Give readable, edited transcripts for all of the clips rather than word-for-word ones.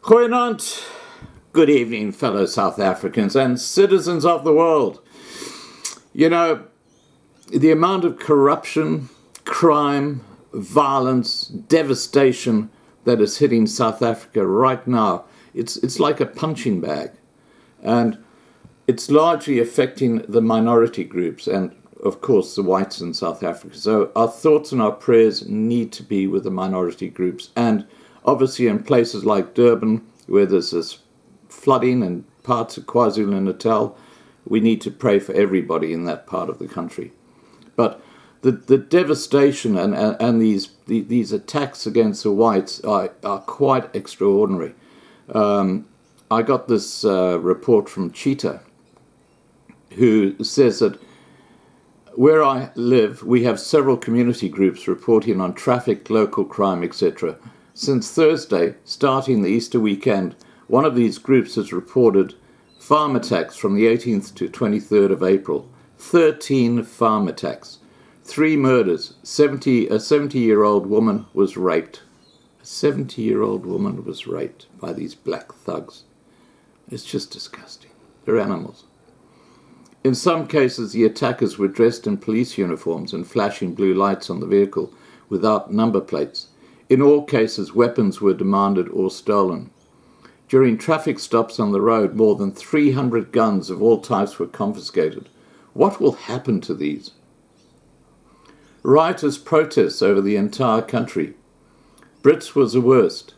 Goeienaand. Good evening, fellow South Africans and citizens of the world. You know, the amount of corruption, crime, violence, devastation that is hitting South Africa right now, it's like a punching bag. And it's largely affecting the minority groups and, of course, the whites in South Africa. So our thoughts and our prayers need to be with the minority groups. And obviously in places like Durban, where there's this flooding and parts of KwaZulu-Natal, we need to pray for everybody in that part of the country. But the devastation and these attacks against the whites are quite extraordinary. I got this report from Cheetah, who says that where I live, we have several community groups reporting on traffic, local crime, etc. Since Thursday, starting the Easter weekend, one of these groups has reported farm attacks from the 18th to 23rd of April. 13 farm attacks, 3 murders, a 70-year-old woman was raped. A 70-year-old woman was raped by these black thugs. It's just disgusting. They're animals. In some cases, the attackers were dressed in police uniforms and flashing blue lights on the vehicle without number plates. In all cases, weapons were demanded or stolen. During traffic stops on the road, more than 300 guns of all types were confiscated. What will happen to these? Rioters' protests over the entire country. Brits was the worst.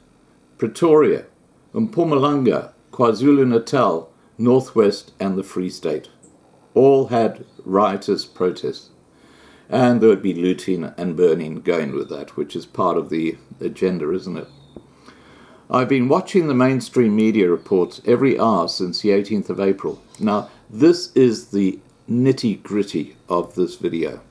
Pretoria, Mpumalanga, KwaZulu-Natal, Northwest and the Free State all had rioters' protests. And there would be looting and burning going with that, which is part of the agenda, isn't it? I've been watching the mainstream media reports every hour since the 18th of April. Now, this is the nitty-gritty of this video.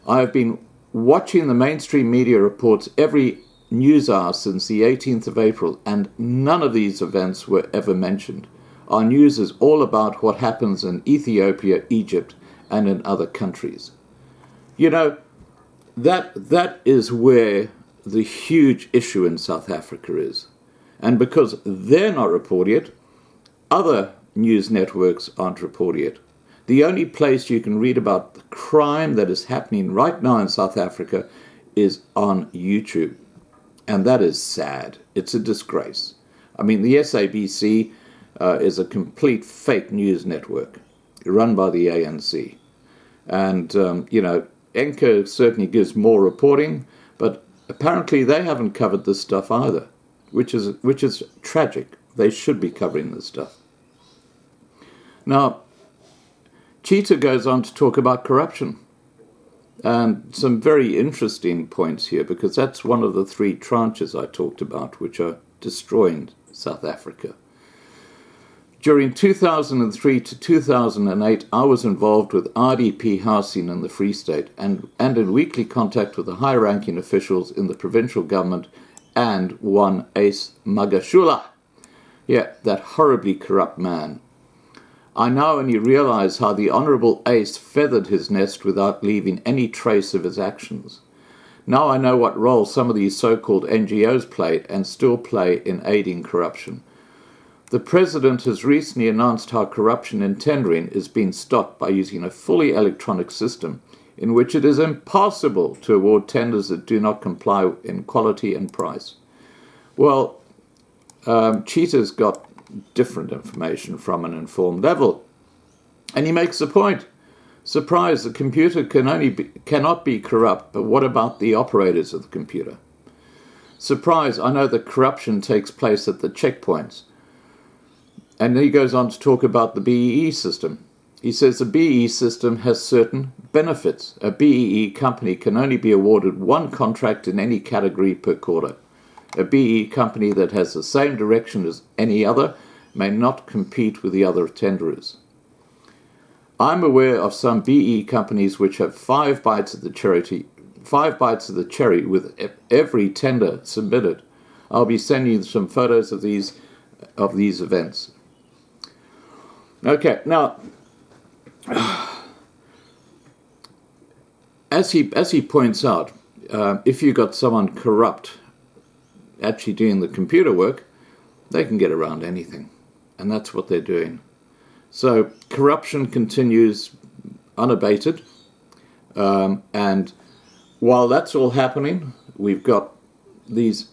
I've been watching the mainstream media reports every news hour since the 18th of April, and none of these events were ever mentioned. Our news is all about what happens in Ethiopia, Egypt, and in other countries. You know, that is where the huge issue in South Africa is. And because they're not reporting it, other news networks aren't reporting it. The only place you can read about the crime that is happening right now in South Africa is on YouTube. And that is sad. It's a disgrace. I mean, the SABC is a complete fake news network run by the ANC. And, you know, Enco certainly gives more reporting, but apparently they haven't covered this stuff either, which is tragic. They should be covering this stuff. Now, Cheetah goes on to talk about corruption. And some very interesting points here, because that's one of the 3 tranches I talked about, which are destroying South Africa. During 2003 to 2008, I was involved with RDP housing in the Free State and in weekly contact with the high-ranking officials in the provincial government and one Ace Magashula. Yeah, that horribly corrupt man. I now only realize how the Honourable Ace feathered his nest without leaving any trace of his actions. Now I know what role some of these so-called NGOs played and still play in aiding corruption. The President has recently announced how corruption in tendering is being stopped by using a fully electronic system in which it is impossible to award tenders that do not comply in quality and price. Well, Cheetah's got different information from an informed level. And he makes the point. Surprise, the computer cannot be corrupt, but what about the operators of the computer? Surprise, I know that corruption takes place at the checkpoints. And he goes on to talk about the BEE system. He says the BEE system has certain benefits. A BEE company can only be awarded 1 contract in any category per quarter. A BEE company that has the same direction as any other may not compete with the other tenderers. I'm aware of some BEE companies which have 5 bites of the cherry with every tender submitted. I'll be sending you some photos of these events. Okay, now, as he points out, if you got someone corrupt actually doing the computer work, they can get around anything. And that's what they're doing. So corruption continues unabated. And while that's all happening, we've got these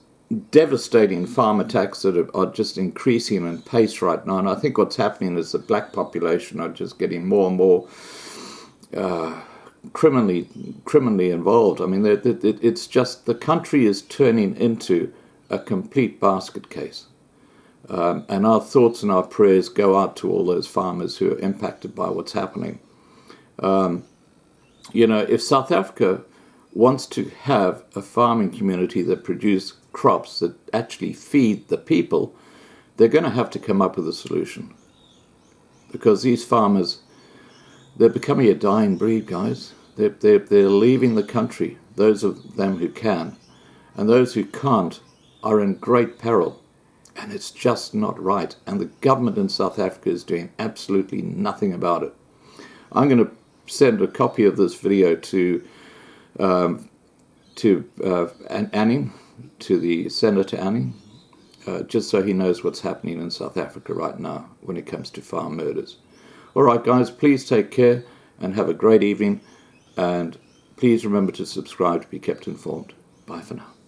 devastating farm attacks that are just increasing in pace right now. And I think what's happening is the black population are just getting more and more criminally involved. I mean, it's just the country is turning into a complete basket case. And our thoughts and our prayers go out to all those farmers who are impacted by what's happening. If South Africa wants to have a farming community that produce crops that actually feed the people, they're going to have to come up with a solution. Because these farmers, they're becoming a dying breed, guys. They're leaving the country, those of them who can. And those who can't are in great peril. And it's just not right. And the government in South Africa is doing absolutely nothing about it. I'm going to send a copy of this video to Anning, to the Senator Anning, just so he knows what's happening in South Africa right now when it comes to farm murders. All right, guys, please take care and have a great evening. And please remember to subscribe to be kept informed. Bye for now.